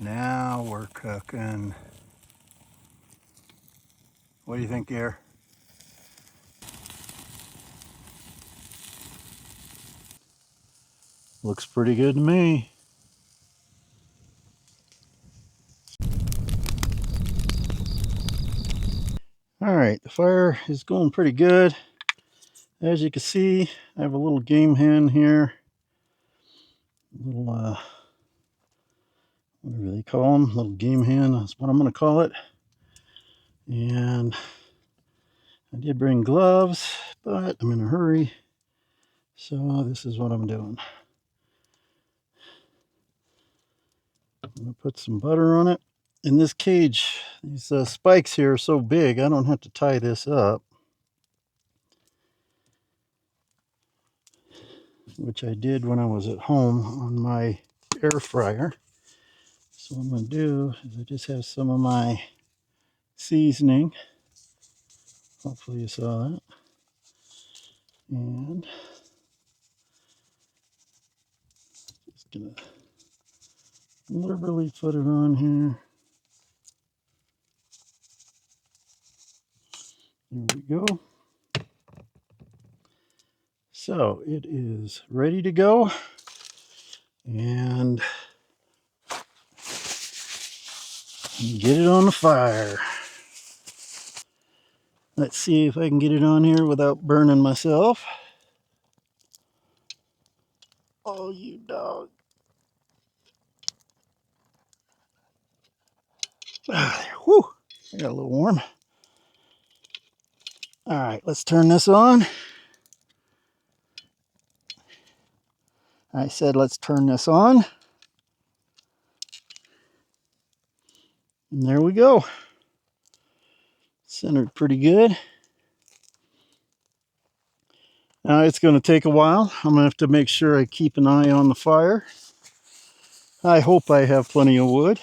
Now we're cooking. What do you think, Gare? Looks pretty good to me. Alright, the fire is going pretty good. As you can see, I have a little game hen here. Little, whatever they call them, little game hen, that's what I'm going to call it. And I did bring gloves, but I'm in a hurry. So this is what I'm doing. I'm going to put some butter on it. In this cage, these spikes here are so big, I don't have to tie this up, which I did when I was at home on my air fryer. So what I'm going to do is I just have some of my seasoning. Hopefully you saw that. And just going to liberally put it on here. There we go. So it is ready to go. And get it on the fire. Let's see if I can get it on here without burning myself. Oh, you dog. Whew, I got a little warm. All right, let's turn this on. I said let's turn this on. And there we go. Centered pretty good. Now it's going to take a while. I'm going to have to make sure I keep an eye on the fire. I hope I have plenty of wood.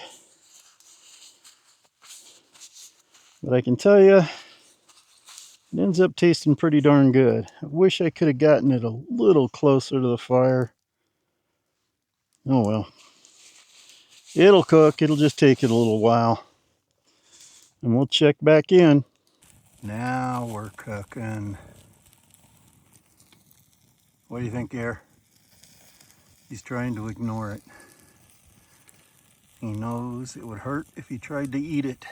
But I can tell you, it ends up tasting pretty darn good. I wish I could have gotten it a little closer to the fire. Oh well. It'll cook. It'll just take it a little while. And we'll check back in. Now we're cooking. What do you think, Gare? He's trying to ignore it. He knows it would hurt if he tried to eat it.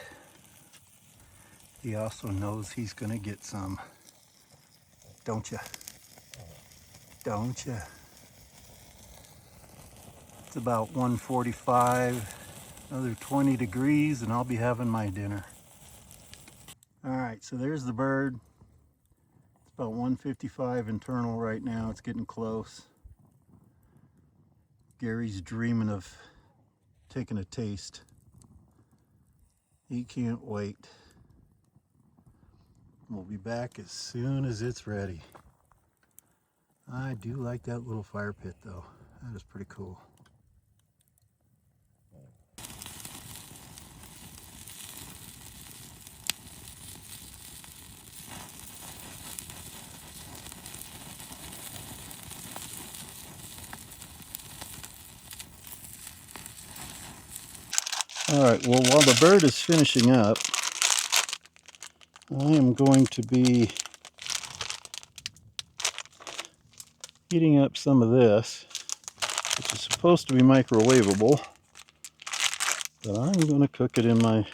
He also knows he's going to get some. Don't you? Don't you? It's about 1:45, another 20 degrees, and I'll be having my dinner. All right, so there's the bird. It's about 1:55 internal right now. It's getting close. Gary's dreaming of taking a taste. He can't wait. We'll be back as soon as it's ready. I do like that little fire pit though. That is pretty cool. Alright, well while the bird is finishing up, I am going to be heating up some of this, which is supposed to be microwavable, but I'm going to cook it in my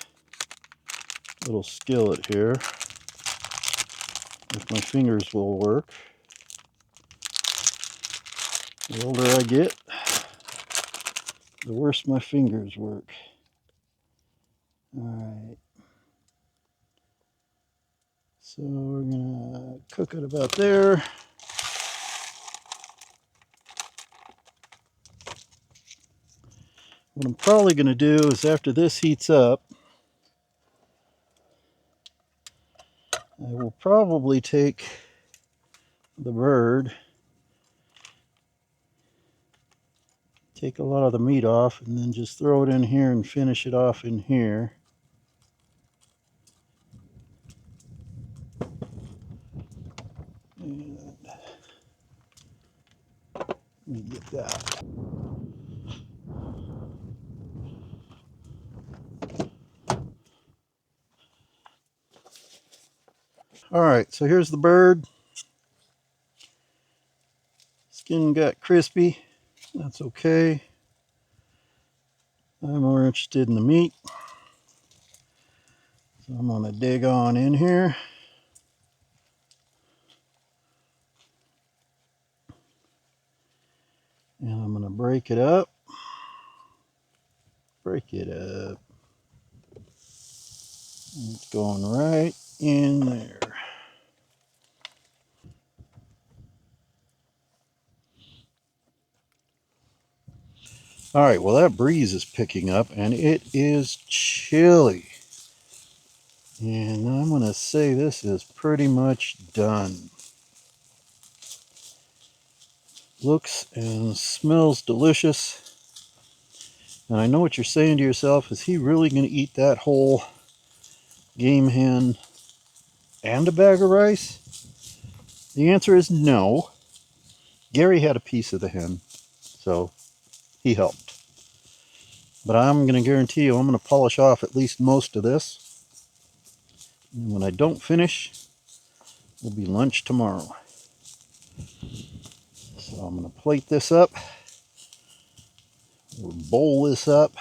little skillet here, if my fingers will work. The older I get, the worse my fingers work. Alright, so we're going to cook it about there. What I'm probably going to do is after this heats up, I will probably take the bird, take a lot of the meat off, and then just throw it in here and finish it off in here. And let me get that. All right, so here's the bird. Skin got crispy. That's okay. I'm more interested in the meat. So I'm gonna dig on in here. And I'm gonna break it up. Break it up. It's going right in there. All right, well, that breeze is picking up and it is chilly. And I'm going to say this is pretty much done. Looks and smells delicious. And I know what you're saying to yourself, is he really going to eat that whole game hen and a bag of rice? The answer is no. Gary had a piece of the hen, so he helped. But I'm going to guarantee you I'm going to polish off at least most of this. And when I don't finish, will be lunch tomorrow. So I'm going to plate this up, or bowl this up.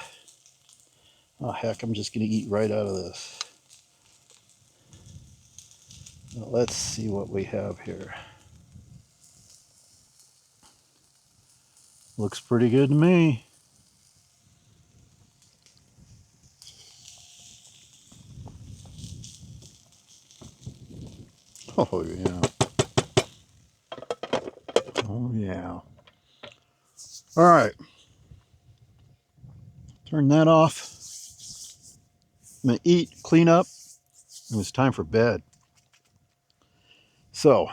Oh heck, I'm just going to eat right out of this. Now let's see what we have here. Looks pretty good to me. Oh yeah. Oh yeah. All right. Turn that off. I'm going to eat, clean up, and it's time for bed. So,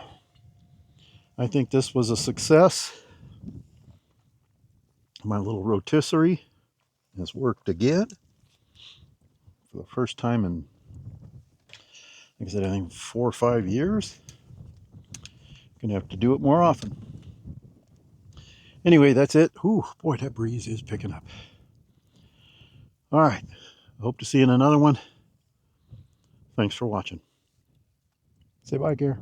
I think this was a success. My little rotisserie has worked again for the first time in, like I said, I think 4 or 5 years. Gonna have to do it more often. Anyway, that's it. Ooh, boy, that breeze is picking up. All right. I hope to see you in another one. Thanks for watching. Say bye, Gare.